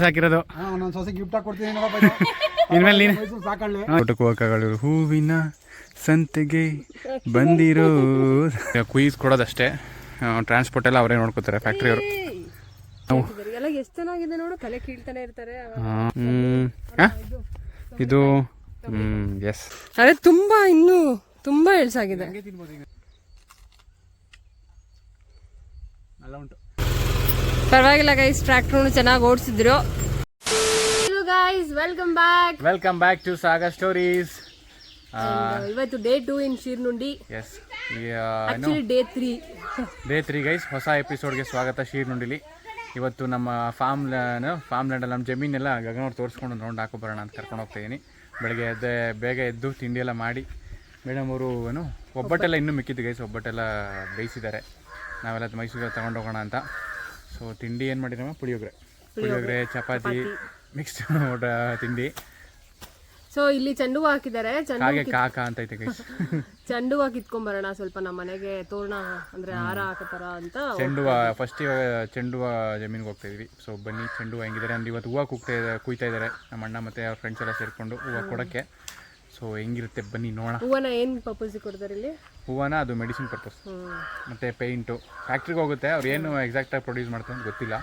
ಹಾಕಿರೋದು ಇನ್ಮೇಲೆ ಊಟಕ್ಕೆ ಹೋಗಕ್ಕಾಗಲ್ಲ. ಹೂವಿನ ಸಂತೆಗೆ ಬಂದಿರೋ ಕುಯ್ಸ್ ಕೊಡೋದಷ್ಟೇ, ಟ್ರಾನ್ಸ್ಪೋರ್ಟ್ ಎಲ್ಲ ಅವರೇ ನೋಡ್ಕೋತಾರೆ ಫ್ಯಾಕ್ಟ್ರಿಯವರು. ಎಷ್ಟು ಚೆನ್ನಾಗಿದೆ ನೋಡು, ತಲೆ ಕೀಳ್ತಾನೆ ಇರ್ತಾರೆ. ಇದು ಎಸ್, ಅದೇ ತುಂಬಾ ಇನ್ನೂ ತುಂಬಾ ಎಳ್ಸಾಗಿದೆ. ಪರವಾಗಿಲ್ಲ ಗೈಸ್, ಟ್ರ್ಯಾಕ್ಟರ್ ಚೆನ್ನಾಗಿ ಓಡಿಸಿದ್ರು. Welcome back to Saga Stories. ಇವತ್ತು ಡೇ 2 ಇನ್ ಶೀರ್ನುಂಡಿ. Yes, actually day 3 guys. ಹೊಸ ಎಪಿಸೋಡ್ಗೆ ಸ್ವಾಗತ ಶೀರ್ನುಂಡಿಲಿ. ಇವತ್ತು ನಮ್ಮ ಫಾರ್ಮ್ ಲ್ಯಾಂಡಲ್ಲಿ ನಮ್ಮ ಜಮೀನೆಲ್ಲ ಗಗನವ್ರು ತೋರಿಸ್ಕೊಂಡು ರೌಂಡ್ ಹಾಕೋ ಬರೋಣ ಅಂತ ಕರ್ಕೊಂಡು ಹೋಗ್ತಾಯಿದ್ದೀನಿ. ಬೆಳಗ್ಗೆ ಬೇಗ ಎದ್ದು ತಿಂಡಿ ಎಲ್ಲ ಮಾಡಿ, ಮೇಡಮ್ ಅವರು ಒಬ್ಬಟ್ಟೆಲ್ಲ ಇನ್ನೂ ಮಿಕ್ಕಿದ್ದು ಗೈಸ್, ಒಬ್ಬಟ್ಟೆಲ್ಲ ಬೇಯಿಸಿದ್ದಾರೆ. ನಾವೆಲ್ಲ ಮೈಸೂರಿಗೆ ತಗೊಂಡು ಹೋಗೋಣ ಅಂತ. ಸೊ ತಿಂಡಿ ಏನು ಮಾಡಿದ್ರಮ್ಮ? ಪುಳಿಯೋಗರೆ, ಚಪಾತಿ, ಮಿಕ್ಸ್ಡ್ ತಿಂಡಿ. ಸೊ ಇಲ್ಲಿ ಚೆಂಡು ಹಾಕಿದ್ದಾರೆ, ಕಾಕ ಅಂತ ಐತೆ ಗೈಸ್. ಚೆಂಡು ಕಿತ್ಕೊಂಬರೋಣ ಸ್ವಲ್ಪ, ನಮ್ಮ ಮನೆಗೆ ತೋರಣ ಅಂದ್ರೆ ಹಾರ ಹಾಕತಾರ ಅಂತ. ಫಸ್ಟ್ ಇವಾಗ ಚೆಂಡು ಜಮೀನಿಗೆ ಹೋಗ್ತಾ ಇದೀವಿ. ಸೊ ಬನ್ನಿ, ಚೆಂಡು ಹೆಂಗಿದ್ದಾರೆ ಅಂದ್ರೆ ಇವತ್ತು ಹೂವು ಕುಯ್ತಾ ಇದ್ದಾರೆ ನಮ್ಮ ಅಣ್ಣ ಮತ್ತೆ ಅವ್ರ ಫ್ರೆಂಡ್ಸ್ ಎಲ್ಲ ಸೇರ್ಕೊಂಡು ಹೂವು ಕೊಡೋಕ್ಕೆ. ಸೊ ಹೆಂಗಿರುತ್ತೆ ಬನ್ನಿ ನೋಡೋಣ. ಹೂವನ ಏನು ಪರ್ಪಸ್ ಕೊಡ್ತಾರೆ ಇಲ್ಲಿ? ಹೂವನ ಅದು ಮೆಡಿಸಿನ್ ಪರ್ಪಸ್, ಮತ್ತು ಪೇಂಟು ಫ್ಯಾಕ್ಟ್ರಿಗೆ ಹೋಗುತ್ತೆ. ಅವ್ರು ಏನು ಎಕ್ಸಾಕ್ಟಾಗಿ ಪ್ರೊಡ್ಯೂಸ್ ಮಾಡ್ತಾರೆ ಅಂತ ಗೊತ್ತಿಲ್ಲ.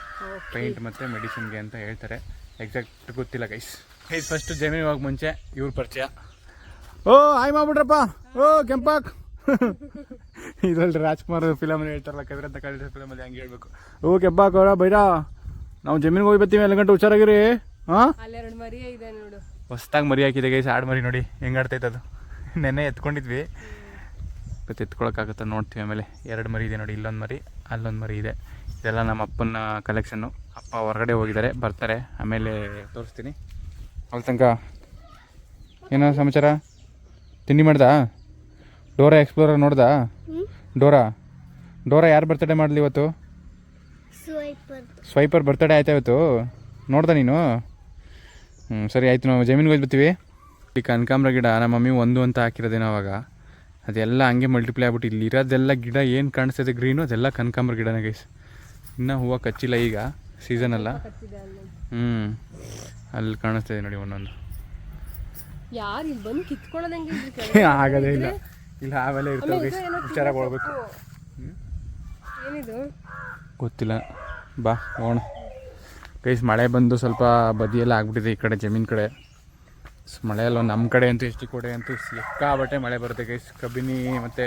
ಪೇಂಟ್ ಮತ್ತು ಮೆಡಿಸಿನ್ಗೆ ಅಂತ ಹೇಳ್ತಾರೆ, ಎಕ್ಸಾಕ್ಟ್ ಗೊತ್ತಿಲ್ಲ ಗೈಸ್. ಫಸ್ಟ್ ಜಮೀನಿಗೆ ಹೋಗಿ ಮುಂಚೆ ಇವ್ರ ಪರಿಚಯ. ಓ ಹಾಯ್ ಮಾಡ್ಬಿಟ್ರಪ್ಪ. ಓ ಕೆಂಪಾಕ್. ಇದರಲ್ಲಿ ರಾಜ್ಕುಮಾರ್ ಫಿಲಮಲ್ಲಿ ಹೇಳ್ತಾರಲ್ಲ, ಕವಿರ ಅಂತ ಕಳಿಸೋ ಫಿಲಮಲ್ಲಿ ಹಂಗೆ ಹೇಳ್ಬೇಕು. ಓ ಕೆಂಪಾಕ್ ಅವರ ಬೈರಾ, ನಾವು ಜಮೀನಿಗೆ ಹೋಗಿ ಬರ್ತೀವಿ, 2 ಗಂಟೆ ಹುಷಾರಾಗಿರಿ. ಹಾಂ, ಅಲ್ಲೆರಡು ಮರಿ ಇದೆ ನೋಡು, ಹೊಸ್ದಾಗಿ ಮರಿ ಹಾಕಿದೆ ಗೈಸ್. ಆಡು ಮರಿ ನೋಡಿ ಹೆಂಗೆ ಆಡ್ತೈತೆ ಅದು. ನೆನ್ನೆ ಎತ್ಕೊಂಡಿದ್ವಿ, ಇವತ್ತು ಎತ್ಕೊಳಕ್ಕಾಗುತ್ತಾ ನೋಡ್ತೀವಿ. ಆಮೇಲೆ 2 ಮರಿ ಇದೆ ನೋಡಿ, ಇಲ್ಲೊಂದು ಮರಿ, ಅಲ್ಲೊಂದು ಮರಿ ಇದೆ. ಇದೆಲ್ಲ ನಮ್ಮ ಅಪ್ಪನ ಕಲೆಕ್ಷನ್ನು. ಅಪ್ಪ ಹೊರಗಡೆ ಹೋಗಿದ್ದಾರೆ, ಬರ್ತಾರೆ ಆಮೇಲೆ ತೋರಿಸ್ತೀನಿ. ಅಲ್ಲಿ ತನಕ ಏನೋ ಸಮಾಚಾರ? ತಿಂಡಿ ಮಾಡ್ದಾ? ಡೋರಾ ಎಕ್ಸ್ಪ್ಲೋರರ್ ನೋಡ್ದಾ? ಡೋರಾ ಯಾರು ಬರ್ತಡೇ ಮಾಡಲಿ ಇವತ್ತು? ಸ್ವೈಪರ್ ಬರ್ತಡೇ ಆಯ್ತಾ ಇವತ್ತು? ನೋಡ್ದ ನೀನು? ಸರಿ ಆಯಿತು, ನಾವು ಜಮೀನಿಗೆ ಹೋಗಿ ಬರ್ತೀವಿ. ಈ ಕನಕಾಂಬರ ಗಿಡ ನಮ್ಮ ಮಮ್ಮಿ 1 ಅಂತ ಹಾಕಿರೋದೇನೋ ಅವಾಗ, ಅದೆಲ್ಲ ಹಂಗೆ ಮಲ್ಟಿಪ್ಲೈ ಆಗ್ಬಿಟ್ಟು ಇಲ್ಲಿ ಇರೋದೆಲ್ಲ ಗಿಡ ಏನು ಕಾಣಿಸ್ತದೆ ಗ್ರೀನು, ಅದೆಲ್ಲ ಕನಕಾಂಬರ ಗಿಡನೇ ಗೈಸ್. ಇನ್ನೂ ಹೂವು ಕಚ್ಚಿಲ್ಲ, ಈಗ ಸೀಸನ್ ಅಲ್ಲ. ಅಲ್ಲಿ ಕಾಣಿಸ್ತಿದೆ ನೋಡಿ ಒಂದೊಂದು. ಯಾರು ಇಲ್ಲಿ ಬಂದು ಕಿತ್ಕೊಳ್ಳೋದಂಗೆ ಆಗೋದೇ ಇಲ್ಲ. ಇಲ್ಲ ಆಮೇಲೆ ಇರ್ತವೆ ಗೈಸ್, ಹುಷಾರಾಗಿ ಹೋಗ್ಬೇಕು. ಏನಿದು ಗೊತ್ತಿಲ್ಲ, ಬಾ ಹೋಗೋಣ ಗೈಸ್. ಮಳೆ ಬಂದು ಸ್ವಲ್ಪ ಬದಿಯೆಲ್ಲ ಆಗ್ಬಿಟ್ಟಿದೆ ಈ ಕಡೆ ಜಮೀನು ಕಡೆ. ಮಳೆಯಲ್ಲ ನಮ್ಮ ಕಡೆ ಅಂತೂ ಎಷ್ಟು ಕಡೆ ಅಂತೂ ಸಿಕ್ಕಾಬಟ್ಟೆ ಮಳೆ ಬರುತ್ತೆ ಗೈಸ್. ಕಬಿನಿ ಮತ್ತು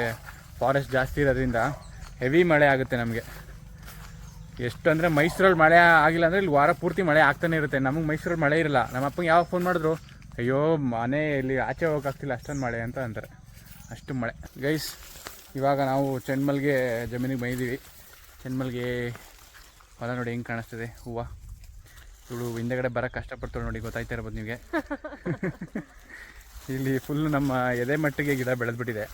ಫಾರೆಸ್ಟ್ ಜಾಸ್ತಿ ಇರೋದ್ರಿಂದ ಹೆವಿ ಮಳೆ ಆಗುತ್ತೆ ನಮಗೆ. ಎಷ್ಟು ಅಂದರೆ ಮೈಸೂರಲ್ಲಿ ಮಳೆ ಆಗಿಲ್ಲ ಅಂದರೆ ಇಲ್ಲಿ ವಾರ ಪೂರ್ತಿ ಮಳೆ ಆಗ್ತಾನೆ ಇರುತ್ತೆ. ನಮಗೆ ಮೈಸೂರಲ್ಲಿ ಮಳೆ ಇರಲ್ಲ. ನಮ್ಮ ಅಪ್ಪಂಗೆ ಯಾವಾಗ ಫೋನ್ ಮಾಡಿದ್ರು, ಅಯ್ಯೋ ಮನೆಯಲ್ಲಿ ಆಚೆ ಹೋಗೋಕ್ಕಾಗ್ತಿಲ್ಲ, ಅಷ್ಟೊಂದು ಮಳೆ ಅಂತ ಅಂತಾರೆ, ಅಷ್ಟು ಮಳೆ ಗೈಸ್. ಇವಾಗ ನಾವು ಚೆನ್ಮಲ್ಗೆ ಜಮೀನಿಗೆ ಬಂದಿದ್ದೀವಿ. ಚೆನ್ಮಲ್ಗೆ ಹೊಲ ನೋಡಿ ಹೆಂಗೆ ಕಾಣಿಸ್ತದೆ ಹೂವು. ಇವಳು ಹಿಂದೆಗಡೆ ಬರೋಕ್ಕೆ ಕಷ್ಟಪಡ್ತಾಳೆ ನೋಡಿ, ಗೊತ್ತಾಯ್ತಾ ಇರ್ಬೋದು ನಿಮಗೆ. ಇಲ್ಲಿ ಫುಲ್ ನಮ್ಮ ಎದೆ ಮಟ್ಟಿಗೆ ಗಿಡ ಬೆಳೆದ್ಬಿಟ್ಟಿದೆ.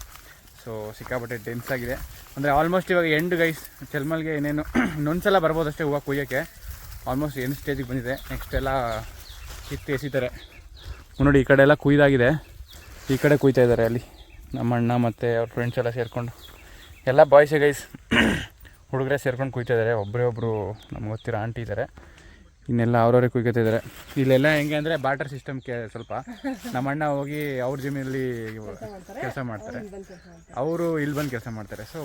ಸೊ ಸಿಕ್ಕಾಪಟ್ಟೆ ಡೆನ್ಸ್ ಆಗಿದೆ. ಅಂದರೆ ಆಲ್ಮೋಸ್ಟ್ ಇವಾಗ ಎಂಡ್ ಗೈಸ್. ಚೆಲ್ಮಲ್ಗೆ ಏನೇನು ಇನ್ನೊಂದ್ಸಲ ಬರ್ಬೋದು ಅಷ್ಟೇ ಹೂವು ಕುಯ್ಯೋಕ್ಕೆ. ಆಲ್ಮೋಸ್ಟ್ ಎಂಡ್ ಸ್ಟೇಜಿಗೆ ಬಂದಿದೆ. ನೆಕ್ಸ್ಟ್ ಎಲ್ಲ ಕಿತ್ತು ಎಸಿತಾರೆ ನೋಡಿ. ಈ ಕಡೆ ಎಲ್ಲ ಕುಯ್ದಾಗಿದೆ, ಈ ಕಡೆ ಕುಯ್ತಾ ಇದ್ದಾರೆ ಅಲ್ಲಿ ನಮ್ಮ ಅಣ್ಣ ಮತ್ತು ಅವ್ರ ಫ್ರೆಂಡ್ಸ್ ಎಲ್ಲ ಸೇರಿಕೊಂಡು. ಎಲ್ಲ ಬಾಯ್ಸೇ ಗೈಸ್, ಹುಡುಗರೇ ಸೇರ್ಕೊಂಡು ಕುಯ್ತಾ ಇದ್ದಾರೆ. ಒಬ್ಬರು ನಮ್ಗೆ ಗೊತ್ತಿರೋ ಆಂಟಿ ಇದ್ದಾರೆ, ಇನ್ನೆಲ್ಲ ಅವ್ರವ್ರೇ ಕುಯ್ಕೊತಿದ್ದಾರೆ. ಇಲ್ಲೆಲ್ಲ ಹೆಂಗೆ ಅಂದರೆ ಬಾರ್ಟರ್ ಸಿಸ್ಟಮ್ಗೆ ಸ್ವಲ್ಪ. ನಮ್ಮ ಅಣ್ಣ ಹೋಗಿ ಅವ್ರ ಜಮೀನಲ್ಲಿ ಕೆಲಸ ಮಾಡ್ತಾರೆ, ಅವರು ಇಲ್ಲಿ ಬಂದು ಕೆಲಸ ಮಾಡ್ತಾರೆ. ಸೊ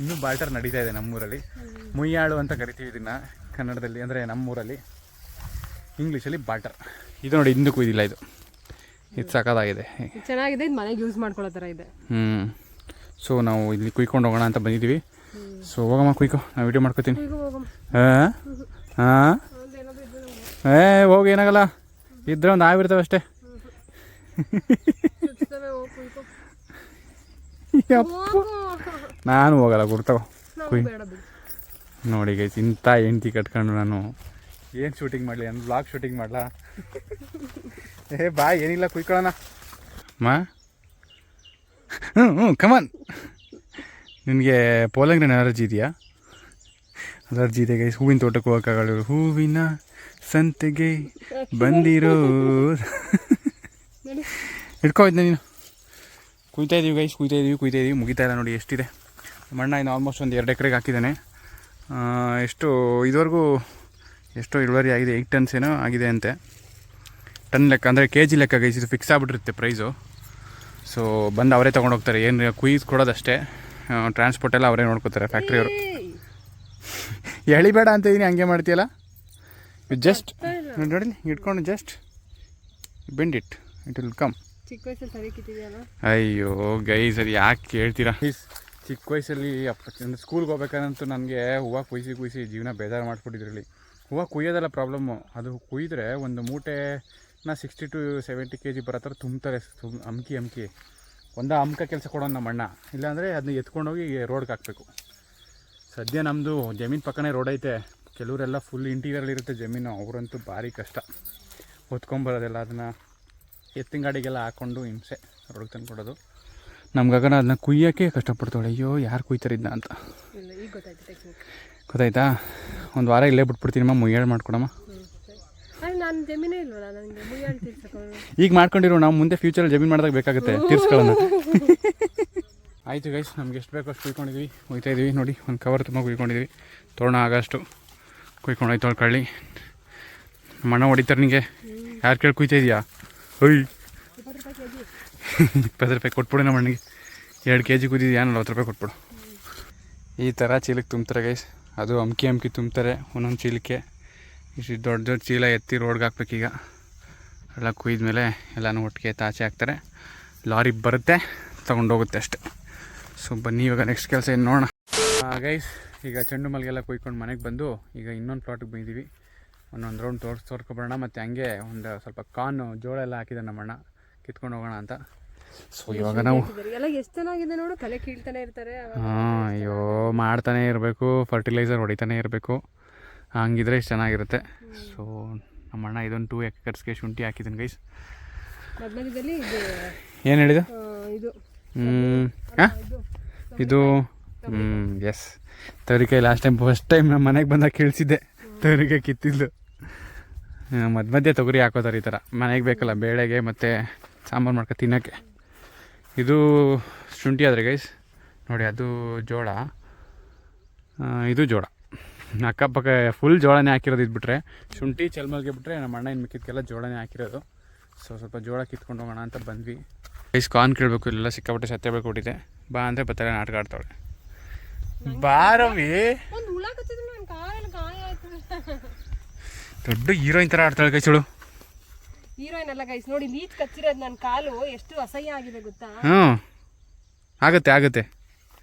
ಇನ್ನೂ ಬಾರ್ಟರ್ ನಡೀತಾ ಇದೆ ನಮ್ಮೂರಲ್ಲಿ. ಮುಯ್ಯಾಳು ಅಂತ ಕರಿತೀವಿ ಇದನ್ನು ಕನ್ನಡದಲ್ಲಿ, ಅಂದರೆ ನಮ್ಮೂರಲ್ಲಿ. ಇಂಗ್ಲೀಷಲ್ಲಿ ಬಾರ್ಟರ್. ಇದು ನೋಡಿ, ಇಂದು ಕುಯ್ದಿಲ್ಲ ಇದು ಸಾಕಾಗಿದೆ, ಚೆನ್ನಾಗಿದೆ. ಇದು ಮನೆಗೆ ಯೂಸ್ ಮಾಡ್ಕೊಳ್ಳೋ ಥರ ಇದೆ. ಸೊ ನಾವು ಇಲ್ಲಿ ಕುಯ್ಕೊಂಡು ಹೋಗೋಣ ಅಂತ ಬಂದಿದ್ದೀವಿ. ಸೊ ಹೋಗಮ್ಮ, ಕುಯ್ಕೊ, ನಾನು ವೀಡಿಯೋ ಮಾಡ್ಕೊತೀನಿ. ಹಾಂ ಹೋಗಿ, ಏನಾಗಲ್ಲ, ಇದ್ರೆ ಒಂದು ಆಗಿರ್ತವೆ ಅಷ್ಟೇ. ನಾನು ಹೋಗಲ್ಲ, ಗುರ್ತವ ಕುಯ್. ನೋಡಿ ಗೈಸ್, ಇಂಥ ಹೆಂಡ್ತಿ ಕಟ್ಕೊಂಡು ನಾನು ಏನು ಶೂಟಿಂಗ್ ಮಾಡಲಿ, ನಾನು ಬ್ಲಾಗ್ ಶೂಟಿಂಗ್ ಮಾಡಲಾ? ಬಾ, ಏನಿಲ್ಲ, ಕುಯ್ಕೊಳ್ಳೋಣ ಮಾ. ಕಮಾನ್. ನಿನಗೆ ಪೋಲಂಗ್ರೇನ್ ಅಲರ್ಜಿ ಇದೆಯಾ? ಅಲರ್ಜಿ ಇದೆ ಗೈಸ್. ಹೂವಿನ ತೋಟಕ್ಕೆ ಹೋಗೋಕ್ಕಾಗಲ್ಲ. ಹೂವಿನ ಸಂತೆಗೆ ಬಂದಿರೋ ಹಿಡ್ಕೊಯ್ತು ನೀನು. ಕುಯ್ತಾ ಇದೀವಿ ಗೈಸ್, ಕುಯ್ತಾ ಇದೀವಿ. ಮುಗಿತಾ ಇಲ್ಲ ನೋಡಿ, ಎಷ್ಟಿದೆ. ನಮ್ಮ ಅಣ್ಣ ಇನ್ನು ಆಲ್ಮೋಸ್ಟ್ ಒಂದು 2 ಎಕರೆಗೆ ಹಾಕಿದ್ದಾನೆ. ಎಷ್ಟು ಇದುವರೆಗೂ ಎಷ್ಟೋ ಇಳುವರಿ ಆಗಿದೆ, 8 ಟನ್ಸ್ ಏನೋ ಆಗಿದೆ ಅಂತೆ. ಟನ್ ಲೆಕ್ಕ ಅಂದರೆ ಕೆ ಜಿ ಲೆಕ್ಕ ಗೈಸ್, ಇದು ಫಿಕ್ಸ್ ಆಗಿಬಿಟ್ಟಿರುತ್ತೆ ಪ್ರೈಸು. ಸೊ ಬಂದು ಅವರೇ ತೊಗೊಂಡೋಗ್ತಾರೆ, ಏನು ಕುಯ್ದು ಕೊಡೋದಷ್ಟೇ, ಟ್ರಾನ್ಸ್ಪೋರ್ಟ್ ಎಲ್ಲ ಅವರೇ ನೋಡ್ಕೋತಾರೆ ಫ್ಯಾಕ್ಟ್ರಿಯವರು. ಎಳಿಬೇಡ ಅಂತ ಇದೀನಿ, ಹಂಗೆ ಮಾಡ್ತೀಯಲ್ಲ. ಜಸ್ಟ್ ನೋಡಿ ಇಟ್ಕೊಂಡು just bend it will come. ಚಿಕ್ಕ ವಯಸ್ಸಲ್ಲಿ ಸರಿ ಕಿತ್ತಿದೆಯಲ್ಲ. ಅಯ್ಯೋ ಗೈಸ್, ಅದು ಯಾಕೆ ಕೇಳ್ತೀರಾ? ಚಿಕ್ಕ ವಯಸ್ಸಲ್ಲಿ ಸ್ಕೂಲ್ಗೆ ಹೋಗ್ಬೇಕಂತೂ ನನಗೆ ಹೂವು ಕುಯ್ಸಿ ಜೀವನ ಬೇಜಾರು ಮಾಡಿಸ್ಬಿಟ್ಟಿದ್ರಲ್ಲಿ. ಹೂವು ಕುಯ್ಯೋದೆಲ್ಲ ಪ್ರಾಬ್ಲಮ್ಮು. ಅದು ಕುಯ್ದರೆ ಒಂದು ಮೂಟೆನ 60 to 70 kg ಬರೋ ಥರ ತುಂಬ್ತಾರೆ, ಅಮ್ಕಿ ಒಂದ ಅಮ್ಕ ಕೆಲಸ ಕೊಡೋಣ ನಮ್ಮ ಅಣ್ಣ. ಇಲ್ಲಾಂದರೆ ಅದನ್ನ ಎತ್ಕೊಂಡೋಗಿ ರೋಡ್ಗೆ ಹಾಕಬೇಕು. ಸದ್ಯ ನಮ್ಮದು ಜಮೀನು ಪಕ್ಕನೇ ರೋಡ್ ಐತೆ, ಕೆಲವರೆಲ್ಲ ಫುಲ್ ಇಂಟೀರಿಯರಲ್ಲಿರುತ್ತೆ ಜಮೀನು, ಅವರಂತೂ ಭಾರಿ ಕಷ್ಟ ಹೊತ್ಕೊಂಬರೋದೆಲ್ಲ. ಅದನ್ನು ಎತ್ತಿನ ಗಾಡಿಗೆಲ್ಲ ಹಾಕ್ಕೊಂಡು ಹಿಂಸೆ ರೋಡ್ಗೆ ತಂದು ಕೊಡೋದು. ನಮ್ಗಾಗನ ಅದನ್ನ ಕುಯ್ಯೋಕ್ಕೆ ಕಷ್ಟಪಡ್ತಾಳೆ. ಅಯ್ಯೋ ಯಾರು ಕುಯ್ತಾರೆ ಇದನ್ನ ಅಂತ. ಗೊತ್ತಾಯ್ತಾ? ಒಂದು ವಾರ ಇಲ್ಲೇ ಬಿಟ್ಬಿಡ್ತೀನಮ್ಮ, ಮುಯ್ಯಾಳು ಮಾಡ್ಕೊಡಮ್ಮ. ನಾನು ಜಮೀನೇ ಇಲ್ವಲ್ಲ ನನಗೆ, ಮುಯ್ಯಾಳು ತೀರ್ಸ್ಕೊಂಡು. ಈಗ ಮಾಡ್ಕೊಂಡಿರೋ, ನಾವು ಮುಂದೆ ಫ್ಯೂಚರಲ್ಲಿ ಜಮೀನು ಮಾಡಿದಾಗ ಬೇಕಾಗುತ್ತೆ ತೀರ್ಸ್ಕೊಳ್ಳೋಣ. ಆಯಿತು ಗೈಸ್, ನಮ್ಗೆ ಎಷ್ಟು ಬೇಕೋ ಅಷ್ಟು ಕುಯ್ಕೊಂಡಿದ್ವಿ, ಹೋಗ್ತಾ ಇದೀವಿ. ನೋಡಿ ಒಂದು ಕವರ್ ತುಂಬ ಕುಯ್ಕೊಂಡಿದ್ವಿ, ತೋರಣ ಆಗೋಷ್ಟು ಕುಯ್ಕೊಂಡೋಯ್ತು ತೊಳ್ಕೊಳ್ಳಿ. ಮಣ್ಣ ಹೊಡಿತಾರೆ ನಿಮಗೆ, ಯಾರು ಕೇಳಿ ಕುಯ್ತಾ ಇದೆಯಾ? ಹೊಯ್ 20 ರೂಪಾಯಿ ಕೊಟ್ಬಿಡು ನಮ್ಮ ಮಣ್ಣಿಗೆ. 2 kg ಕುಯ್ದಿದ್ಯಾ, 40 ರೂಪಾಯಿ ಕೊಟ್ಬಿಡು. ಈ ಥರ ಚೀಲಕ್ಕೆ ತುಂಬ್ತಾರೆ ಗೈಸ್, ಅದು ಅಮ್ಕಿ ತುಂಬ್ತಾರೆ ಒಂದೊಂದು ಚೀಲಕ್ಕೆ. ಇಷ್ಟು ದೊಡ್ಡ ಚೀಲ ಎತ್ತಿ ರೋಡ್ಗೆ ಹಾಕ್ಬೇಕೀಗ. ಎಲ್ಲ ಕುಯ್ದ್ಮೇಲೆ ಎಲ್ಲನೂ ಒಟ್ಟಿಗೆ ತಾಚೆ ಹಾಕ್ತಾರೆ, ಲಾರಿ ಬರುತ್ತೆ ತೊಗೊಂಡೋಗುತ್ತೆ ಅಷ್ಟೆ. ಸೊ ಬನ್ನಿ ಇವಾಗ ನೆಕ್ಸ್ಟ್ ಕೆಲಸ ಏನು ನೋಡೋಣ ಗೈಸ್. ಈಗ ಚೆಂಡು ಮಲ್ಲಿಗೆಲ್ಲ ಕುಯ್ಕೊಂಡು ಮನೆಗೆ ಬಂದು ಈಗ ಇನ್ನೊಂದು ಪ್ಲಾಟಿಗೆ ಬಂದಿದ್ದೀವಿ. ಒಂದೊಂದು ರೌಂಡ್ ತೋರ್ಸ್ಕೊಬರೋಣ, ಮತ್ತು ಹಂಗೆ ಒಂದು ಸ್ವಲ್ಪ ಜೋಳ ಎಲ್ಲ ಹಾಕಿದೆ ನಮ್ಮಣ್ಣ, ಕಿತ್ಕೊಂಡು ಹೋಗೋಣ ಅಂತ. ಸೊ ಇವಾಗ ನಾವು ಎಲ್ಲ ಎಷ್ಟು ಚೆನ್ನಾಗಿದೆ ನೋಡು, ಕಲೆ ಕೀಳ್ತಾನೆ ಇರ್ತಾರೆ. ಅಯ್ಯೋ ಮಾಡ್ತಾನೆ ಇರಬೇಕು, ಫರ್ಟಿಲೈಸರ್ ಹೊಡಿತಾನೆ ಇರಬೇಕು, ಹಂಗಿದ್ರೆ ಇಷ್ಟು ಚೆನ್ನಾಗಿರುತ್ತೆ. ಸೊ ನಮ್ಮಣ್ಣ ಇದೊಂದು 2 acresಗೆ ಶುಂಠಿ ಹಾಕಿದ್ದೀನಿ ಗೈಸ್. ಏನು ಹೇಳಿದ? ಇದು ಎಸ್ ತವರಿಕಾಯಿ. ಲಾಸ್ಟ್ ಟೈಮ್ ಫಸ್ಟ್ ಟೈಮ್ ನಮ್ಮ ಮನೆಗೆ ಬಂದಾಗ ಕೇಳಿಸಿದ್ದೆ, ತವರಿಕಾಯಿ ಕಿತ್ತಿದ್ಲು. ಮಧ್ಯೆ ತೊಗರಿ ಹಾಕೋತಾರೆ ಈ ಥರ, ಮನೆಗೆ ಬೇಕಲ್ಲ ಬೇಳೆಗೆ ಮತ್ತು ಸಾಂಬಾರು ಮಾಡ್ಕೊ ತಿನ್ನೋಕ್ಕೆ. ಇದು ಶುಂಠಿ ಆದರೆ ಗೈಸ್ ನೋಡಿ, ಅದು ಜೋಳ, ಇದು ಜೋಳ. ಅಕ್ಕಪಕ್ಕ ಫುಲ್ ಜೋಳನೇ ಹಾಕಿರೋದು. ಇದ್ಬಿಟ್ರೆ ಶುಂಠಿ ಚಲ್ಮಲ್ಗೆ ಬಿಟ್ಟರೆ ನಮ್ಮ ಅಣ್ಣ ಇನ್ನು ಮಿಕ್ಕಿದ್ಕೆಲ್ಲ ಜೋಳನೇ ಹಾಕಿರೋದು. ಸೊ ಸ್ವಲ್ಪ ಜೋಳ ಕಿತ್ಕೊಂಡು ಹೋಗೋಣ ಅಂತ ಬಂದ್ವಿ ಗೈಸ್. ಕಾರ್ನ್ ಕೇಳಬೇಕು, ಇಲ್ಲೆಲ್ಲ ಸಿಕ್ಕಾಪಟ್ಟೆ ಸತ್ಯ ಕೊಟ್ಟಿದೆ. ಬಾ ಅಂದರೆ ಬತ್ತಾರೆ, ನಾಟಕ ಆಡ್ತಾಳೆ. ಬಾರವಿ ದೊಡ್ಡ ಹೀರೋಯಿನ್ ಥರ ಆಡ್ತಾಳೆ ಗೈಸಳು. ಹೀರೋಯಿನ್ ಅಲ್ಲ ಗೈಸ್, ನೋಡಿ ಲೀಚ್ ಕಚ್ಚಿರೋದು ನನ್ನ ಕಾಲು ಎಷ್ಟು ಅಸಹ್ಯ ಆಗಿದೆ ಗೊತ್ತಾ? ಆಗುತ್ತೆ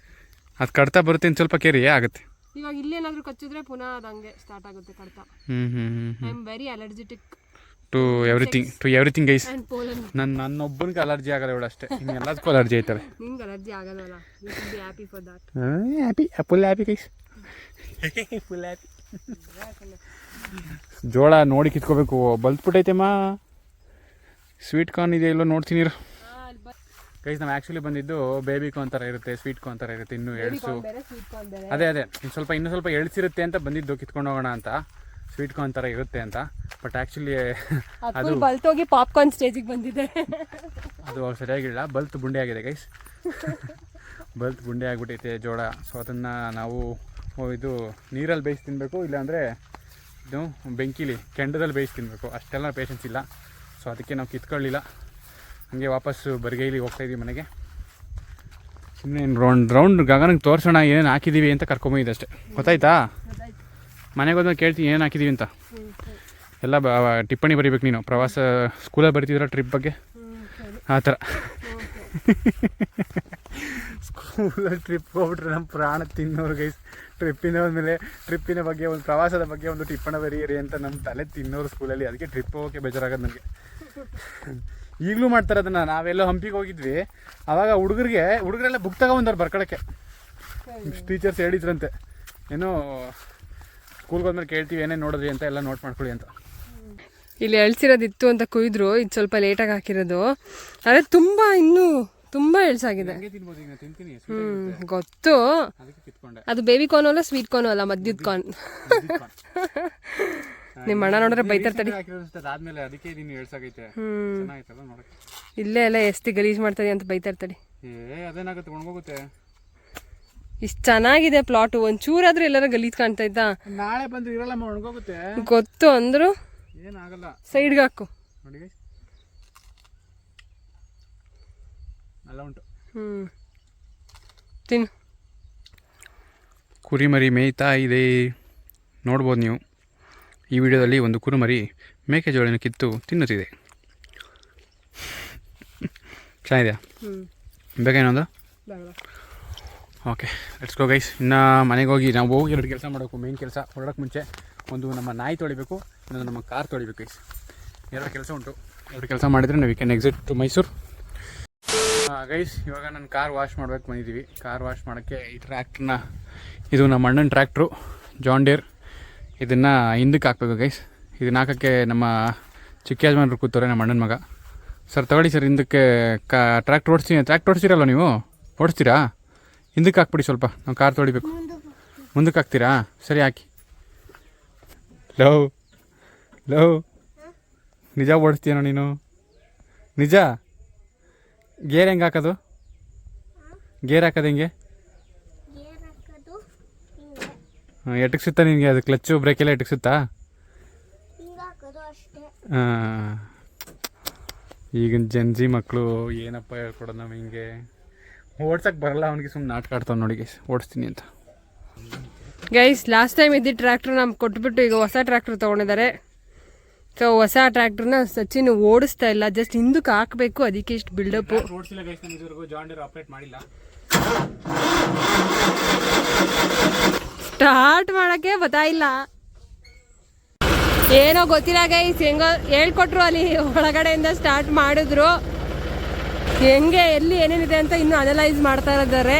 ಅದು ಕಡ್ತಾ ಬರುತ್ತೆ, ಇನ್ನು ಸ್ವಲ್ಪ ಕೇರಿ ಆಗುತ್ತೆ. ಇವಾಗ ಇಲ್ಲೇನಾದ್ರೂ ಕಚ್ಚಿದ್ರೆ ಪುನಃ ಅದು ಹಂಗೆ ಸ್ಟಾರ್ಟ್ ಆಗುತ್ತೆ ಕಡ್ತಾ. I am very allergic to everything guys. ನನ್ನೊಬ್ಬನಿಗೆ ಅಲರ್ಜಿ ಆಗೋದು ಇವಳು ಅಷ್ಟೇ, ಇನ್ನೆಲ್ಲದಕ್ಕೂ ಅಲರ್ಜಿ ಆಯ್ತವೆ. ನಿಮ್ಗೆ ಅಲರ್ಜಿ ಆಗೋದಲ್ಲ, you should be happy for that. Full happy guys, full happy. ಜೋಳ ನೋಡಿ ಕಿತ್ಕೋಬೇಕು, ಬಲ್ತ್ಬಿಟ್ಟೈತೆಮ್ಮ. ಸ್ವೀಟ್ ಕಾರ್ನ್ ಇದೆ ಇಲ್ಲೋ ನೋಡ್ತೀನಿ ಇರು ಗೈಸ್. ನಾವು ಆ್ಯಕ್ಚುಲಿ ಬಂದಿದ್ದು ಬೇಬಿ ಕಾರ್ನ್ ಥರ ಇರುತ್ತೆ, ಸ್ವೀಟ್ ಕಾರ್ನ್ ಥರ ಇರುತ್ತೆ, ಇನ್ನೂ ಎಳ್ಸು. ಅದೇ ಇನ್ನೂ ಸ್ವಲ್ಪ ಎಳ್ಸಿರುತ್ತೆ ಅಂತ ಬಂದಿದ್ದು, ಕಿತ್ಕೊಂಡು ಹೋಗೋಣ ಅಂತ. ಸ್ವೀಟ್ ಕಾರ್ನ್ ಥರ ಇರುತ್ತೆ ಅಂತ, ಬಟ್ ಆ್ಯಕ್ಚುಲಿ ಅದು ಬಲ್ತೋಗಿ ಪಾಪ್ಕಾರ್ನ್ ಸ್ಟೇಜಿಗೆ ಬಂದಿದೆ. ಅದು ಸರಿಯಾಗಿಲ್ಲ, ಬಲ್ತ್ ಬುಂಡೆ ಆಗಿದೆ ಗೈಸ್. ಬಲ್ತ್ ಬುಂಡೆ ಆಗಿಬಿಟ್ಟೈತೆ ಜೋಳ. ಸೊ ಅದನ್ನು ನಾವು ಇದು ನೀರಲ್ಲಿ ಬೇಯಿಸಿ ತಿನ್ನಬೇಕು, ಇಲ್ಲಾಂದರೆ ಇದು ಬೆಂಕಿಲಿ ಕೆಂಡದಲ್ಲಿ ಬೇಯಿಸಿ ತಿನ್ನಬೇಕು. ಅಷ್ಟೆಲ್ಲ ಪೇಷನ್ಸ್ ಇಲ್ಲ. ಸೊ ಅದಕ್ಕೆ ನಾವು ಕಿತ್ಕೊಳ್ಳಿಲ್ಲ, ಹಾಗೆ ವಾಪಸ್ಸು ಬರಿಗೈಲಿ ಹೋಗ್ತಾಯಿದ್ದೀವಿ ಮನೆಗೆ. ಸುಮ್ಮನೆ ರೌಂಡ್ ಗಗನಕ್ಕೆ ತೋರಿಸೋಣ ಏನೇನು ಹಾಕಿದ್ದೀವಿ ಅಂತ ಕರ್ಕೊಂಬಂದಿದ್ದೆ ಅಷ್ಟೇ. ಗೊತ್ತಾಯ್ತಾ? ಮನೆಗೆ ಹೋದ್ಮೇಲೆ ಕೇಳ್ತೀನಿ ಏನು ಹಾಕಿದ್ದೀವಿ ಅಂತ. ಎಲ್ಲ ಟಿಪ್ಪಣಿ ಬರೀಬೇಕು ನೀನು. ಪ್ರವಾಸ ಸ್ಕೂಲಲ್ಲಿ ಬರೀತಿದ್ರ ಟ್ರಿಪ್ ಬಗ್ಗೆ ಆ ಥರ. ಸ್ಕೂಲಲ್ಲಿ ಟ್ರಿಪ್ ಹೋಗ್ಬಿಟ್ರೆ ನಮ್ಮ ಪ್ರಾಣ ತಿನ್ನೋರು ಗೈಸ್. ಟ್ರಿಪ್ಪಿನ ಬಗ್ಗೆ ಒಂದು ಪ್ರವಾಸದ ಬಗ್ಗೆ ಒಂದು ಟಿಪ್ಪಣ ಬರೀರಿ ಅಂತ ನಮ್ಮ ತಲೆ ತಿನ್ನೋರು ಸ್ಕೂಲಲ್ಲಿ. ಅದಕ್ಕೆ ಟ್ರಿಪ್ ಹೋಗೋಕ್ಕೆ ಬೇಜಾರಾಗೋದು ನನಗೆ. ಈಗಲೂ ಮಾಡ್ತಾರೆ ಅದನ್ನು. ನಾವೆಲ್ಲೋ ಹಂಪಿಗೆ ಹೋಗಿದ್ವಿ, ಆವಾಗ ಹುಡುಗರೆಲ್ಲ ಬುಕ್ ತಗೊಂಬಂದವ್ರು ಬರ್ಕೊಳಕ್ಕೆ. ಟೀಚರ್ಸ್ ಹೇಳಿದ್ರಂತೆ, ಏನೋ ಸ್ಕೂಲ್ಗೆ ಹೋದ್ಮೇಲೆ ಕೇಳ್ತೀವಿ ಏನೇನು ನೋಡಿದ್ರಿ ಅಂತ, ಎಲ್ಲ ನೋಟ್ ಮಾಡ್ಕೊಳ್ಳಿ ಅಂತ. ಇಲ್ಲಿ ಎಳ್ಸಿರೋದಿತ್ತು ಅಂತ ಕುಯ್ದ್ರು, ಇದು ಸ್ವಲ್ಪ ಲೇಟಾಗಿ ಹಾಕಿರೋದು. ಆದರೆ ತುಂಬ ಎಳ್ಸಾಗಿದೆ. ಗೊತ್ತು, ಅದು ಬೇಬಿ ಕಾರ್ನ್ ಅಲ್ಲ, ಸ್ವೀಟ್ ಕಾರ್ನ್ ಅಲ್ಲ, ಮದ್ಯದ ಕಾರ್ನ್. ನಿಮ್ಮ ಅಣ್ಣ ನೋಡ್ರೆ ಬೈತಾರ್ತಡಿ. ಇಲ್ಲೇ ಎಲ್ಲ ಎಸ್ತಿ ಗಲೀಜ್ ಮಾಡ್ತದೆ ಅಂತ ಬೈತಾರ್ತಡಿ. ಅದೇನಾಗುತ್ತೆ, ಒಣಗೋಗುತ್ತೆ. ಇಷ್ಟು ಚೆನ್ನಾಗಿದೆ ಪ್ಲಾಟು. ಒಂಚೂರಾದ್ರೂ ಎಲ್ಲಾರ ಗಲೀಜ್ ಕಾಣ್ತೈತಾ? ನಾಳೆ ಬಂದು ಇರಲ್ಲಮ್ಮ, ಒಣಗೋಗುತ್ತೆ. ಗೊತ್ತು ಅಂದ್ರು ಏನಾಗಲ್ಲ. ಸೈಡ್ಗೆ ಹಾಕು. ನೋಡಿ ಎಲ್ಲ ಉಂಟು. ತಿನ್ನು. ಕುರಿಮರಿ ಮೇಯ್ತಾ ಇದೆ ನೋಡ್ಬೋದು ನೀವು ಈ ವಿಡಿಯೋದಲ್ಲಿ. ಒಂದು ಕುರಿಮರಿ ಮೇಕೆಜೋಳನ ಕಿತ್ತು ತಿನ್ನುತ್ತಿದೆ. ಚೆನ್ನಾಗಿದೆಯಾ? ಬೇಕಾ? Okay, let's go guys. ಇನ್ನು ಮನೆಗೆ ಹೋಗಿ ನಾವು ಹೋಗಿ 2 ಕೆಲಸ ಮಾಡಬೇಕು. ಮೇನ್ ಕೆಲಸ ಹೊರಡೋಕ್ಕೆ ಮುಂಚೆ ಒಂದು ನಮ್ಮ ನಾಯಿ ತೊಳಿಬೇಕು, ಇನ್ನೊಂದು ನಮ್ಮ ಕಾರ್ ತೊಳಿಬೇಕು ಗೈಸ್. 2 ಕೆಲಸ ಉಂಟು. 2 ಕೆಲಸ ಮಾಡಿದರೆ ನಾವು we can exit to Mysuru. Guys, ಇವಾಗ ನಾನು ಕಾರ್ ವಾಶ್ ಮಾಡ್ಬೇಕು ಬಂದಿದ್ದೀವಿ. ಕಾರ್ ವಾಶ್ ಮಾಡೋಕ್ಕೆ ಈ ಟ್ರ್ಯಾಕ್ಟ್ರನ್ನ, ಇದು ನಮ್ಮ ಅಣ್ಣನ ಟ್ರ್ಯಾಕ್ಟ್ರು ಜಾನ್ ಡೀರ್. ಇದನ್ನು ಹಿಂದಕ್ಕೆ ಹಾಕಬೇಕು ಗೈಸ್. ಇದನ್ನ ಹಾಕೋಕ್ಕೆ ನಮ್ಮ ಚಿಕ್ಕ ಯಜಮಾನ್ರು ಕೂತವ್ರೆ, ನಮ್ಮ ಅಣ್ಣನ ಮಗ. ಸರ್ ತಗೊಳ್ಳಿ ಸರ್, ಹಿಂದಕ್ಕೆ ಟ್ರ್ಯಾಕ್ಟ್ರ್ ಓಡಿಸ್ತೀರಲ್ವ ನೀವು? ಓಡಿಸ್ತೀರಾ? ಹಿಂದಕ್ಕೆ ಹಾಕ್ಬಿಡಿ ಸ್ವಲ್ಪ, ನಾವು ಕಾರ್ ತೊಳಿಬೇಕು. ಮುಂದಕ್ಕೆ ಹಾಕ್ತೀರಾ? ಸರಿ ಹಾಕಿ. ಲವ್ ನಿಜ ಓಡಿಸ್ತೀಯನೋ ನೀನು? ನಿಜ? ಗೇರ್ ಹೆಂಗೆ ಹಾಕೋದು? ಗೇರ್ ಹಾಕೋದು ಹೆಂಗೆ? ಎಟಕ್ಸುತ್ತಾ ನಿನಗೆ? ಅದು ಕ್ಲಚ್ಚು ಬ್ರೇಕೆಲ್ಲ ಎಟಕ್ಸುತ್ತಾ? ಹಾಂ, ಈಗಿನ ಜನ್ಜಿ ಮಕ್ಕಳು ಏನಪ್ಪ ಹೇಳ್ಕೊಡೋದು ನಾವು ಹಿಂಗೆ. ಓಡ್ಸಕ್ಕೆ ಬರಲ್ಲ ಅವನಿಗೆ, ಸುಮ್ಮನೆ ನಾಟಕ ಆಡ್ತಾವೆ ನೋಡಿ ಗೈಸ್, ಓಡಿಸ್ತೀನಿ ಅಂತ. ಗೈಸ್, ಲಾಸ್ಟ್ ಟೈಮ್ ಇದ್ದಿದ್ದು ಟ್ರ್ಯಾಕ್ಟ್ರ್ ನಮ್ಗೆ ಕೊಟ್ಬಿಟ್ಟು ಈಗ ಹೊಸ ಟ್ರ್ಯಾಕ್ಟ್ರ್ ತೊಗೊಂಡಿದ್ದಾರೆ. ಸೊ ಹೊಸ ಟ್ರ್ಯಾಕ್ಟ್ರನ್ನ ಸಚಿನ್ ಓಡಿಸ್ತಾ ಇಲ್ಲ, ಜಸ್ಟ್ ಹಿಂದಕ್ಕೆ ಹಾಕಬೇಕು, ಅದಕ್ಕೆ ಇಷ್ಟು ಬಿಲ್ಡಪ್ಪು. ಓಡಿಸಿಲ್ಲ ಗೈಸ್, ನಾನು ಇದುವರೆಗೂ ಜಾನ್ ಡೀರ್ ಆಪ್ರೇಟ್ ಮಾಡಿಲ್ಲ. ಸ್ಟಾರ್ಟ್ ಮಾಡೋಕ್ಕೆ ಗೊತ್ತಾಯಿಲ್ಲ, ಏನೋ ಗೊತ್ತಿಲ್ಲ ಗೈಸ್. ಹೆಂಗೋ ಹೇಳ್ಕೊಟ್ರು, ಅಲ್ಲಿ ಒಳಗಡೆಯಿಂದ ಸ್ಟಾರ್ಟ್ ಮಾಡಿದ್ರು. ಹೆಂಗೆ ಎಲ್ಲಿ ಏನೇನಿದೆ ಅಂತ ಇನ್ನೂ ಅನಲೈಸ್ ಮಾಡ್ತಾ ಇದ್ದಾರೆ.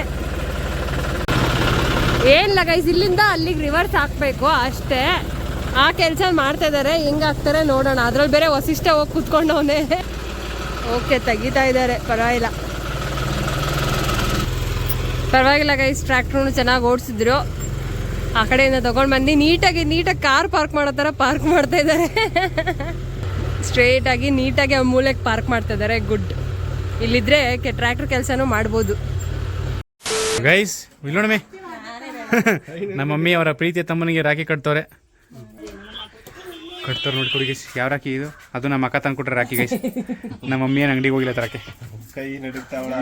ಏನಿಲ್ಲ ಗೈಸ್, ಇಲ್ಲಿಂದ ಅಲ್ಲಿಗೆ ರಿವರ್ಸ್ ಹಾಕಬೇಕು ಅಷ್ಟೇ. ಆ ಕೆಲಸ ಮಾಡ್ತಾ ಇದ್ದಾರೆ, ಹೆಂಗೆ ಹಾಕ್ತಾರೆ ನೋಡೋಣ. ಅದ್ರಲ್ಲಿ ಬೇರೆ ವಸಿಷ್ಠ ಹೋಗಿ ಕೂತ್ಕೊಂಡವನೇ. ಓಕೆ, ತೆಗಿತಾ ಇದ್ದಾರೆ, ಪರವಾಗಿಲ್ಲ ಗೈಸ್. ಟ್ರ್ಯಾಕ್ಟ್ರೂ ಚೆನ್ನಾಗಿ ಓಡಿಸಿದ್ರು. ಆ ಕಡೆಯಿಂದ ತೊಗೊಂಡು ಬಂದು ನೀಟಾಗಿ ಕಾರ್ ಪಾರ್ಕ್ ಮಾಡೋ ಥರ ಪಾರ್ಕ್ ಮಾಡ್ತಾ ಇದ್ದಾರೆ. ಸ್ಟ್ರೇಟಾಗಿ ನೀಟಾಗಿ ಆ ಮೂಲೆಗೆ ಪಾರ್ಕ್ ಮಾಡ್ತಾ ಇದ್ದಾರೆ. ಗುಡ್. ಇಲ್ಲಿದ್ರೆ ಟ್ರ್ಯಾಕ್ಟರ್ ಕೆಲಸನೂ ಮಾಡ್ಬೋದು ಗೈಸ್. ಇಲ್ಲೋಣಮೆ, ನಮ್ಮ ಮಮ್ಮಿ ಅವರ ಪ್ರೀತಿಯ ತಮ್ಮನಿಗೆ ರಾಖಿ ಕಟ್ತವ್ರೆ ನೋಡ್ಕೊಡಿ ಗೈಸ್. ಯಾವ ರಾಖಿ ಇದು? ಅದು ನಮ್ಮ ಅಕ್ಕ ತಂದ್ಕೊಟ್ರೆ ರಾಖಿ ಗೈಸ್. ನಮ್ಮ ಮಮ್ಮಿ ಏನು ಅಂಗಡಿಗೆ ಹೋಗಿಲ್ಲ ತರಕ್ಕೆ. ಕೈ ನಡುತ್ತಾವಳ.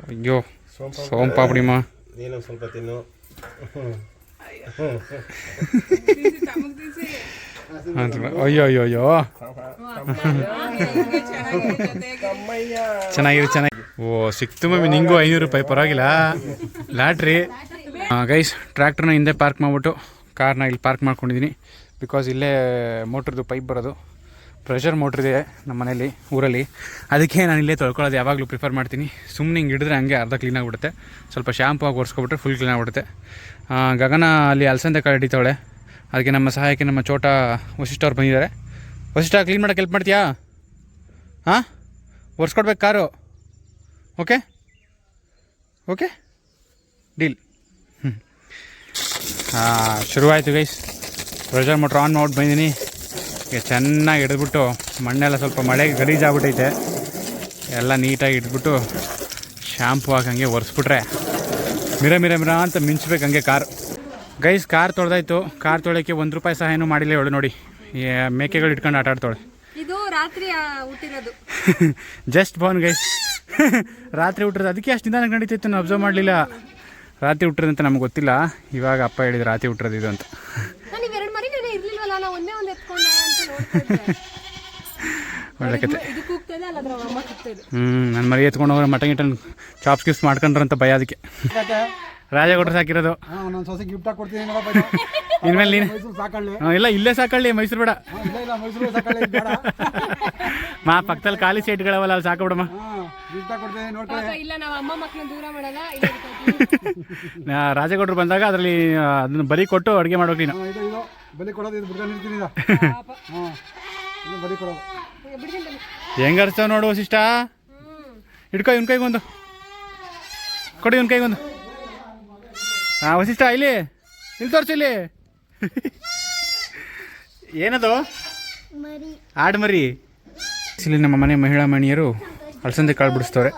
ಅಯ್ಯೋ, ಸೋಂಪಾಪಡಿಮ್ಮ, ನೀನು ಸ್ವಲ್ಪ ತಿನ್ನು. ಅಯ್ಯೋ ಚೆನ್ನಾಗಿ. ಓ, ಸಿಕ್ತು ಮಮ್ಮಿ ನಿಂಗೂ 500 ರೂಪಾಯಿ, ಪರವಾಗಿಲ್ಲ, ಲಾಟ್ರಿ. ಗೈಸ್, ಟ್ರ್ಯಾಕ್ಟರ್ನ ಹಿಂದೆ ಪಾರ್ಕ್ ಮಾಡಿಬಿಟ್ಟು ಕಾರ್ನ ಇಲ್ಲಿ ಪಾರ್ಕ್ ಮಾಡ್ಕೊಂಡಿದ್ದೀನಿ. ಬಿಕಾಸ್ ಇಲ್ಲೇ ಮೋಟ್ರದ್ದು ಪೈಪ್ ಬರೋದು, ಪ್ರೆಷರ್ ಮೋಟ್ರ್ ಇದೆ ನಮ್ಮ ಮನೇಲಿ, ಊರಲ್ಲಿ. ಅದಕ್ಕೆ ನಾನು ಇಲ್ಲೇ ತೊಳ್ಕೊಳ್ಳೋದು ಯಾವಾಗಲೂ ಪ್ರಿಫರ್ ಮಾಡ್ತೀನಿ. ಸುಮ್ಮನೆ ಹಿಂಗೆ ಹಿಡಿದ್ರೆ ಹಂಗೆ ಅರ್ಧ ಕ್ಲೀನ್ ಆಗಿಬಿಡುತ್ತೆ. ಸ್ವಲ್ಪ ಶಾಂಪು ಆಗಿ ಒರೆಸ್ಕೊಬಿಟ್ರೆ ಫುಲ್ ಕ್ಲೀನ್ ಆಗಿಬಿಡುತ್ತೆ. ಗಗನ ಅಲ್ಲಿ ಅಲಸಂದೆ ಕಾಳು ಹಿಡಿತಾವಳೆ. ಅದಕ್ಕೆ ನಮ್ಮ ಸಹಾಯಕ್ಕೆ ನಮ್ಮ ಚೋಟ ವಸಿಷ್ಠ ಅವ್ರು ಬಂದಿದ್ದಾರೆ. ವಸಿಷ್ಠ, ಕ್ಲೀನ್ ಮಾಡೋಕ್ಕೆ ಹೆಲ್ಪ್ ಮಾಡ್ತೀಯಾ? ಹಾಂ, ಒರೆಸ್ಕೊಡ್ಬೇಕು ಕಾರು. Okay deal. ಶುರುವಾಯಿತು ಗೈಸ್. ಪ್ರೆಷರ್ ಮೋಟ್ರ್ ಆನ್ ಮಾಡಿ ಬಂದಿದ್ದೀನಿ. ಈಗ ಚೆನ್ನಾಗಿ ಹಿಡಿದ್ಬಿಟ್ಟು ಮಣ್ಣೆಲ್ಲ ಸ್ವಲ್ಪ ಮಳೆಗೆ ಗಲೀಜಾಗ್ಬಿಟ್ಟೈತೆ, ಎಲ್ಲ ನೀಟಾಗಿ ಇಟ್ಬಿಟ್ಟು ಶಾಂಪು ಹಾಕಂಗೆ ಒರೆಸ್ಬಿಟ್ರೆ ಮಿರ ಅಂತ ಮಿಂಚ್ಬೇಕು ಹಂಗೆ ಕಾರು. ಗೈಸ್, ಕಾರ್ ತೊಳೆದಾಯ್ತು. ಕಾರ್ ತೊಳೆಯೋಕ್ಕೆ 1 ರೂಪಾಯಿ ಸಹಾಯನೂ ಮಾಡಿಲ್ಲ ಇವಳು. ನೋಡಿ, ಮೇಕೆಗಳು ಇಟ್ಕೊಂಡು ಆಟ ಆಡ್ತಾಳೆ. ಇದು ರಾತ್ರಿ ಹುಟ್ಟಿರೋದು. Just Born guys. ರಾತ್ರಿ ಹುಟ್ಟಿರೋದು, ಅದಕ್ಕೆ ಅಷ್ಟು ದಿನ ನಡೀತಿತ್ತು, ನಾನು ಅಬ್ಸರ್ವ್ ಮಾಡಲಿಲ್ಲ. ರಾತ್ರಿ ಹುಟ್ಟಿರೋದಂತ ನಮ್ಗೆ ಗೊತ್ತಿಲ್ಲ. ಇವಾಗ ಅಪ್ಪ ಹೇಳಿದ್ರು ರಾತ್ರಿ ಹುಟ್ಟಿರೋದು ಇದು ಅಂತ. ಒಳ್ಳೆ ಕತೆ. ನನ್ನ ಮರಿ ಎತ್ಕೊಂಡು ಹೋದ್ರೆ ಮಟನ್ ಗಿಟನ್ ಚಾಪ್ಸ್ ಗಿಫ್ಟ್ ಮಾಡ್ಕೊಂಡ್ರಂತ ಭಯ. ಅದಕ್ಕೆ ರಾಜಗೌಡ್ರು ಸಾಕಿರೋದು. ಇನ್ಮೇಲೆ ನೀನು ಇಲ್ಲ ಇಲ್ಲೇ ಸಾಕೊಳ್ಳಿ, ಮೈಸೂರು ಬೇಡ. ಪಕ್ಕದಲ್ಲಿ ಖಾಲಿ ಸೀಟ್ಗಳವಲ್ಲ, ಅಲ್ಲಿ ಸಾಕಬಿಡಮ್ಮ. ರಾಜಗೌಡ್ರು ಬಂದಾಗ ಅದರಲ್ಲಿ ಅದನ್ನ ಬರೀ ಕೊಟ್ಟು ಅಡುಗೆ ಮಾಡ್ಬೇಕು ನೀನು. ಹೆಂಗ ಅರ್ಸ್ತಾವ ನೋಡು ವಸಿಷ್ಠ. ಹಿಡ್ಕೊ, ಇವನ್ ಕೈಗೊಂದು ಕೊಡಿ, ಇವನ್ ಕೈಗೊಂದು. ವಸಿಷ್ಠ, ಇಲ್ಲಿ ತೋರ್ಸು, ಇಲ್ಲಿ ಏನದು? ಆಡು ಮರಿ. ಇಲ್ಲಿ ನಮ್ಮ ಮನೆ ಮಹಿಳಾ ಮಣಿಯರು ಅಲಸಂದೆ ಕಾಳು ಬಿಡಿಸ್ತವ್ರೆ.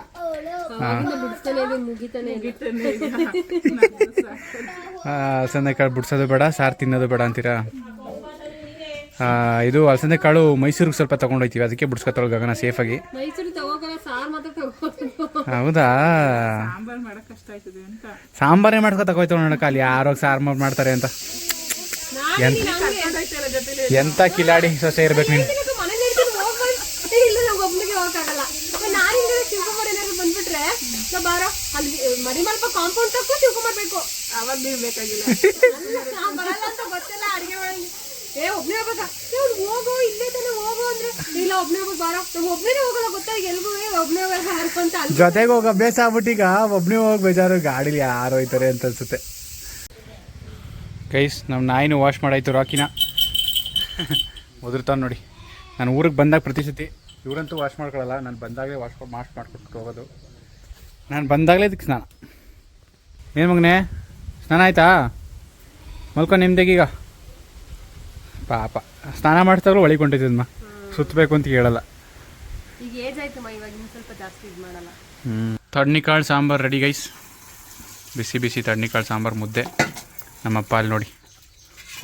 ಅಲಸಂದೆ ಕಾಳು ಬಿಡಿಸೋದು ಬೇಡ, ಸಾರು ತಿನ್ನೋದು ಬೇಡ ಅಂತೀರಾ? ಇದು ಅಲಸಂದೆ ಕಾಳು ಮೈಸೂರಿಗೆ ಸ್ವಲ್ಪ ತೊಗೊಂಡೋಯ್ತೀವಿ, ಅದಕ್ಕೆ ಬಿಡಿಸ್ಕೊತಾಳೆ ಗಗನ ಸೇಫಾಗಿ. ಹೌದಾ? ಸಾಂಬಾರೇ ಮಾಡ್ಕೊ ತಗೋಯ್ತಾವ ನೋಡಕ್ಕ, ಅಲ್ಲಿ ಯಾರೋ ಸಾರು ಮಾಡ್ತಾರೆ ಅಂತ. ಎಂತ ಕಿಲಾಡಿ ಸೊಸೆ ಇರ್ಬೇಕು ನೀನು. ಕಾಂಪೌಂಡ್ ತಕ್ಕ ತಿಳ್ಕೊಂಡ್ ಬರ್ಬೇಕು, ಅವಾಗ ನೀವ್ ಬೇಕಾಗಿಲ್ಲ. ಒಬ್ನೇ ಹೋಗ್ಬೇಕಾ? ಹೋಗೋ ಇಲ್ಲೇ ತಾನೆ ಹೋಗೋ ಅಂದ್ರೆ ಇಲ್ಲ, ಒಬ್ನೇ ಹೋಗ್ ಬಾರ, ಒಬ್ನೇ ಹೋಗಲ್ಲ ಗೊತ್ತಾ, ಎಲ್ಗೂ ಒಬ್ನೇ ಹೋಗ್ಬೇಕಂತ. ಜೊತೆಗೆ ಹೋಗಿ ಅಭ್ಯಾಸ ಆಗ್ಬಿಟ್ಟೀಗ ಒಬ್ನೇ ಹೋಗಿ ಬೇಜಾರು, ಗಾಡಿಲಿ ಯಾರು ಹೋಯ್ತಾರೆ ಅಂತ ಅನ್ಸುತ್ತೆ. ಗೈಸ್ ನಮ್ಮ ನಾಯಿನೂ ವಾಶ್ ಮಾಡಾಯ್ತು, ರಾಕಿನ ಒದರ್ತಾನೆ ನೋಡಿ. ನಾನು ಊರಿಗೆ ಬಂದಾಗ ಪ್ರತಿ ಸತಿ ಇವರಂತೂ ವಾಶ್ ಮಾಡ್ಕೊಳ್ಳಲ್ಲ, ನಾನು ಬಂದಾಗಲೇ ವಾಶ್ ಮಾಡ್ಕೊಟ್ಬಿಟ್ಟು ಹೋಗೋದು. ನಾನು ಬಂದಾಗಲೇ ಇದಕ್ಕೆ ಸ್ನಾನ. ಏನು ಮಗನೇ ಸ್ನಾನ ಆಯ್ತಾ? ಮಲ್ಕೊಂಡು ನಿಮ್ದೆಗೀಗ ಪಾಪ ಸ್ನಾನ ಮಾಡ್ತಾದ್ರು ಒಳಿಕೊಂಡಿದ್ದಮ್ಮ, ಸುತ್ತಬೇಕು ಅಂತ ಹೇಳಲ್ಲ. ಈಗ ಏಜ್ ಆಯ್ತು ಇವಾಗ ಇನ್ನು ಸ್ವಲ್ಪ ಜಾಸ್ತಿ ಇದು ಮಾಡಲ್ಲ. ತಡ್ನಿಕಾಳು ಸಾಂಬಾರು ರೆಡಿ ಗೈಸ್. ಬಿಸಿ ಬಿಸಿ ತಡ್ನಿಕಾಳು ಸಾಂಬಾರು ಮುದ್ದೆ. ನಮ್ಮಪ್ಪ ಅಲ್ಲಿ ನೋಡಿ,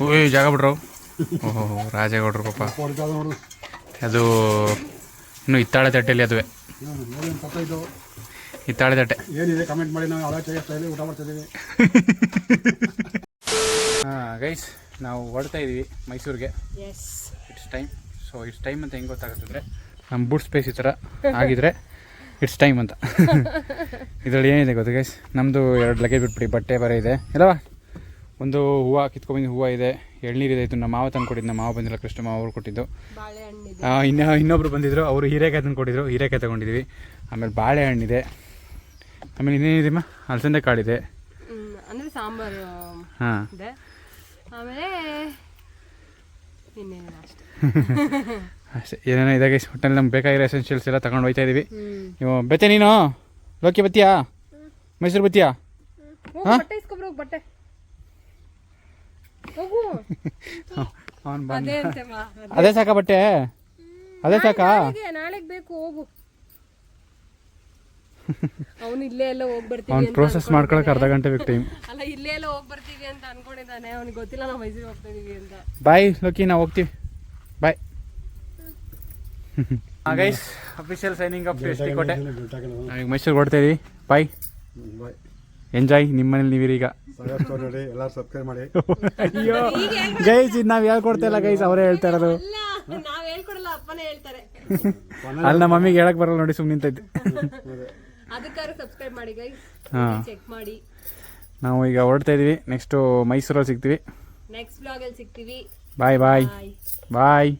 ಓಯ್ ಜಾಗ ಬಿಡ್ರು. ಓಹೋ ರಾಜೇಗೌಡ್ರು ಪಾಪ. ಅದು ಇನ್ನು ಹಿತ್ತಾಳೆ ತಟ್ಟೆಯಲ್ಲಿ, ಅದುವೇ ಹಿತ್ತಾಳೆ ತಟ್ಟೆ. ಏನಿದೆ ಕಮೆಂಟ್ ಮಾಡಿ, ನಾವು ಊಟ ಮಾಡ್ತಿದ್ದೀವಿ. ಹಾಂ ಗೈಸ್, ನಾವು ಹೊರಡ್ತಾ ಇದ್ದೀವಿ ಮೈಸೂರಿಗೆ. It's time. So it's time ಅಂತ ಹೆಂಗೆ ಗೊತ್ತಾಗುತ್ತಂದರೆ, ನಮ್ಮ ಬೂಟ್ ಸ್ಪೇಸ್ ಈ ಥರ ಆಗಿದ್ರೆ ಇಟ್ಸ್ ಟೈಮ್ ಅಂತ. ಇದರಲ್ಲಿ ಏನಿದೆ ಗೊತ್ತಾ ಗೈಸ್, ನಮ್ಮದು 2 ಲಗೇಜ್ ಬಿಟ್ಬಿಡಿ. ಬಟ್ಟೆ ಬರೀ ಇದೆ ಎಲ್ಲವಾ, ಒಂದು ಹೂವು ಕಿತ್ಕೊಂಡ್ಬಂದು ಹೂವು ಇದೆ, ಎಳ್ನೀರಿದೆ. ಇದು ನಮ್ಮ ಮಾವ ತಂದು ಕೊಟ್ಟಿದ್ದು, ನಮ್ಮ ಮಾವ ಬಂದಿಲ್ಲ, ಕೃಷ್ಣ ಮಾವ ಅವ್ರು ಕೊಟ್ಟಿದ್ದು. ಇನ್ನೊಬ್ರು ಬಂದಿದ್ರು, ಅವರು ಹೀರೆಕಾಯಿ ತಂದು ಕೊಟ್ಟಿದ್ರು, ಹೀರೆಕಾಯಿ ತೊಗೊಂಡಿದ್ವಿ. ಆಮೇಲೆ ಬಾಳೆಹಣ್ಣಿದೆ, ಆಮೇಲೆ ಇನ್ನೇನಿದೆಮ್ಮ ಅಲಸಂದೆ ಕಾಳಿದೆ, ಅಂದರೆ ಸಾಂಬಾರು. ಹಾಂ ಆಮೇಲೆ ಇನ್ನೇನು ಅಷ್ಟೇ ಅಷ್ಟೇ. ಏನೇನೋ ಇದೆ ಗೈಸ್. ಒಟ್ಟಲ್ಲಿ ನಮ್ಗೆ ಬೇಕಾಗಿರೋ ಎಸೆನ್ಷಿಯಲ್ಸ್ ಎಲ್ಲ ತಗೊಂಡು ಹೋಗ್ತಾ ಇದ್ದೀವಿ. ನೀವು ಬೆತ್ತೆ ನೀನು ಲೋಕಿ ಬತ್ತೀಯಾ? ಮೈಸೂರು ಬತ್ತೀಯಾ? ಹಾಂ ಬಟ್ಟೆ ಅವನು ಬಂದ ಅದೇ ಸಾಕಾ ಬಟ್ಟೆ? ಅದೇ ಸಾಕಾ? ನಾಳೆಗೆ ಬೇಕು, ಹೋಗು. ಅವನು ಇಲ್ಲೇ ಎಲ್ಲ ಹೋಗಿ ಬರ್ತೀವಿ, ಅವ್ನು ಪ್ರೋಸೆಸ್ ಮಾಡ್ಕೊಳಕ್ಕೆ ಅರ್ಧ ಗಂಟೆ ಬೇಕು ಟೈಮ್. ಅಲ್ಲ ಇಲ್ಲೇ ಎಲ್ಲ ಹೋಗಿ ಬರ್ತೀವಿ ಅಂತ ಅನ್ಕೊಂಡಿದ್ದಾನೆ, ಅವ್ನಿಗೆ ಗೊತ್ತಿಲ್ಲ ನಾವು ಮೈಸೂರಿಗೆ ಹೋಗ್ತಾ ಇದೀವಿ ಅಂತ. ಬಾಯ್ ಲೋಕಿ, ನಾವು ಹೋಗ್ತೀವಿ, bye. Guys official signing off ಎಸ್ ಟಿ ಕೋಟೆ. ನಾವೀಗ ಮೈಸೂರಿಗೆ ಹೊಡ್ತಾ ಇದೀವಿ. Bye, enjoy. ನಿಮ್ಮ ಮನೇಲಿ ನೀವಿರೀಗ ನೋಡಿ, ಎಲ್ಲರೂ ಸಬ್ಸ್ಕ್ರೈಬ್ ಮಾಡಿ. ಅಯ್ಯೋ ಗೈಸ್, ಇದು ನಾವು ಹೇಳ್ಕೊಡ್ತಾ ಇಲ್ಲ ಗೈಸ್, ಅವರೇ ಹೇಳ್ತಾ ಇರೋದು. ನಾವ್ ಹೇಳ್ಕೊಡಲ್ಲ, ಅಪ್ಪನೇ ಹೇಳ್ತಾರೆ. ಅಲ್ಲಿ ನಮ್ಮ ಮಮ್ಮಿಗೆ ಹೇಳಕ್ ಬರಲ್ಲ ನೋಡಿ, ಸುಮ್ಮನೆ ನಿಂತೈತೆ. ಅದಕ್ಕಾದ್ರೂ ಸಬ್ಸ್ಕ್ರೈಬ್ ಮಾಡಿ ಗೈಸ್, ಚೆಕ್ ಮಾಡಿ. ನಾವು ಈಗ ಹೊರಡ್ತಾ ಇದೀವಿ. ನೆಕ್ಸ್ಟ್ ಮೈಸೂರಲ್ಲಿ ಸಿಗ್ತೀವಿ. ನೆಕ್ಸ್ಟ್ ಬ್ಲಾಗ್ ಅಲ್ಲಿ ಸಿಗ್ತೀವಿ. ಬಾಯ್ ಬಾಯ್ ಬಾಯ್.